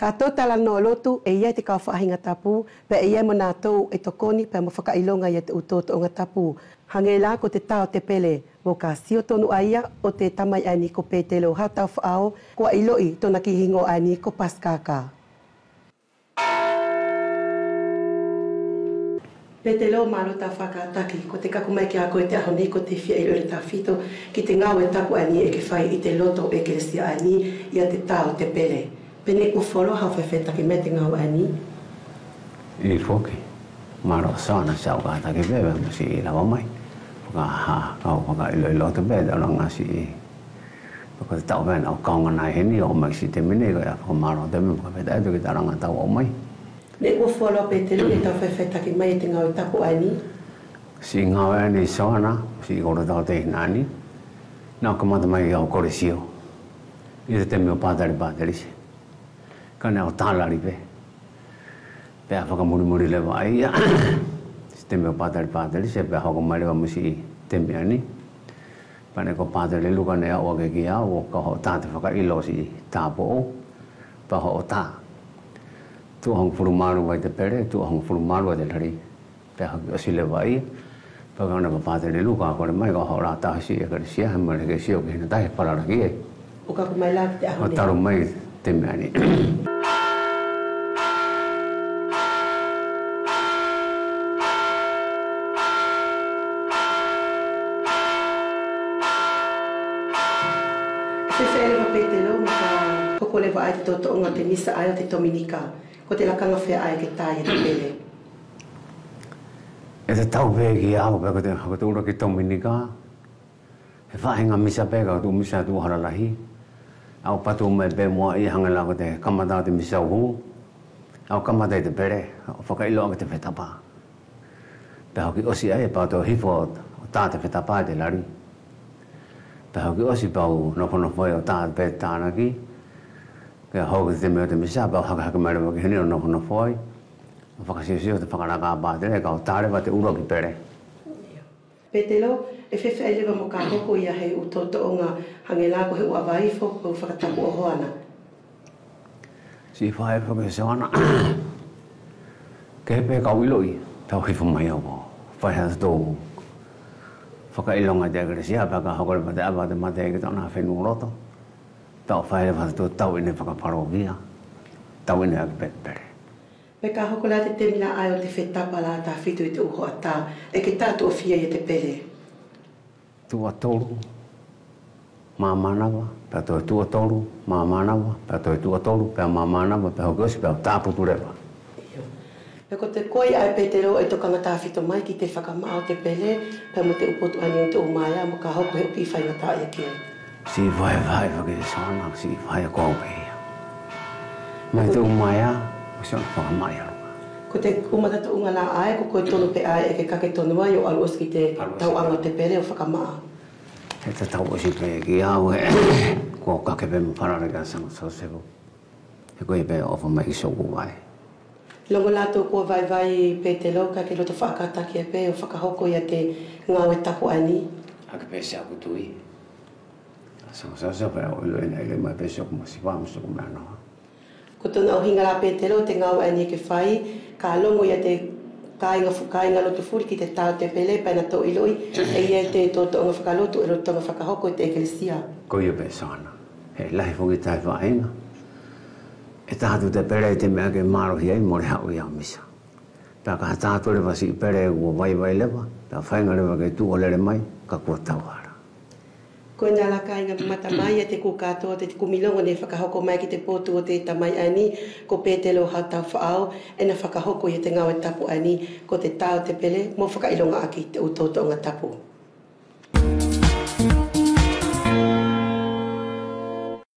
Kato tala no lotu e ia te kawhaahinga tapu, pe e ia mo nātou e tokoni pe mo whakailonga ia te utoto o ngā tapu. Hange la ko te tau te pele, mo ka sio tonu aia o te tamai ani ko Petelo hatau whaao, ko a iloi tona ki hingo ani ko Paskaka. Petelo malo ta whakataki, ko te kakumai ki a koe te ahoni ko te whia ilo ta whito, ki te ngau e tapu ani e ke whai i te loto e ke resia ani ia te tau te pele. Pene ku wholo hau whawhetaki me te ngau ani? I whoki. Maro sana sau ka taki bebe masi i lawa mai. Whaka ha, kau whaka ilo te bebe o ngasi i. Whaka te tau vena o kaunga nai heni o mai si te mine ko ia whaka maro te me whaka peta eto ki taranga tau o mai. Ne ku wholo Petelo ni tau whawhetaki mai te ngau tapu ani? Si ngau ani sana, si i koro tau te hinani. Nā kamata mai i au kore sio. I te teme o pātari se. Kana o tālari pe. Pea whakamuri lewa ai. Si teme o pātari se pea hoko mai lewa musi teme ani. Pane ko pātari luka nea o ake ki au o ka ho tāte whakailo si tāpo o. Pa ho o tā. Tu hong furumaru vai te pere, tu hong furumaru vai te lari. Pea hoki osi lewa ai. Pa kauna pa pātari luka kore mai ka ho rā tāhisi e kare sia. Hemare ke sio ki hina tahi pararaki e. O ka kumai laki te ahone? O taru mai teme ani. Petelo maka koko lewa ai te toto o ngā te misa ai o te Dominika. Ko te lakanga whea ai ke tai e te pele. E te tau pē ki au pē ko te ura ki Dominika. He whahinga misa pē ka tu misa tu haralahi. Au patu mai pē mua i hangala ko te kamata te misa uhu. Au kamata i te pere. O whakailo ake te whetapa. Pē hoki osi ai e pātou hifo o tā te whetapa e te lari. Pea hoki osi pau nofonofoi o tāt pē tānaki. Kia hoki te meo te misa, pau haka mai rewa ki hini o nofonofoi. O whakasiosio te whakaraka pātere, ka o tārewa te uro ki pere. Petelo, e whewhi ai lewa mo ka hoko ia hei utoto o ngā hangela ko he ua waifo ko whakatapu o hoana. Si whae whakasiona. Ke he pē kau iloi, tau hifo mai au po. Whae hata tō. Whakailonga te agresia, pēka hokore pa te awa te mate e ki tōna whenua roto. Tau whaere whata tō tau ine whakaparo via. Tau ine ake pere. Pēka hokola te temina ai o te whetapa la tā whitu i te uho a tā, e ke tātu o whia i te pere. Tua toru, māmanawa, pēa toi tua toru, māmanawa, pēa toi tua toru, pēa māmanawa, pēa hoki osi, pēa tāputu rewa. Pea ko te koi ai Petelo e tokanga tāwhito mai ki te whakamao te pele, pea mo te upotu ani o te umaia, mo ka hoko he upi whainga tā ia kia. Si vai whakisona, si vai a kōpea. Mai te umaia, o se ona whakamaia runga. Ko te umatata unga nā ai, ko koe tonu pe ai e ke kake tonu mai o alu oski te tauanga te pele o whakamaa. He te tau osi pe ki au e, ko kake pe mparare ka sanga so sevo. He koe pe ofa mai ki soku vai. Longo lātou kua vai Petelo, ka ke loto whakataki e pe o whakahoko ia te ngau e tapu ani. Ake pe se aku tui. Sa pe o ilo ina ile mai pe se aku masi wā musu ku mea noa. Ko tona o hinga la Petelo, te ngau ani ke whai, ka longo ia te kāinga lotu furi ki te tau te pele, paina tō iloi, e ia te tō onga whakalotu, e roto onga whakahoko i te ekelesia. Ko ia pe sana. He lahi whoki tai whaenga. E tātu te pere te mea ke marohi ai more hau i au misa. Pea ka tātu rewa si pere ua vai lewa, pea whainga rewa ke tu olere mai, ka kua tauara. Ko nā la kāinga mata mai e te kukatoa, te kumilongo ne whakahoko mai ki te pōtu o te tamai ani, ko Petelo hatau whaau, e na whakahoko i te ngau e tapu ani, ko te tau te pele, mo whakailonga aki te utoto o ngā tapu.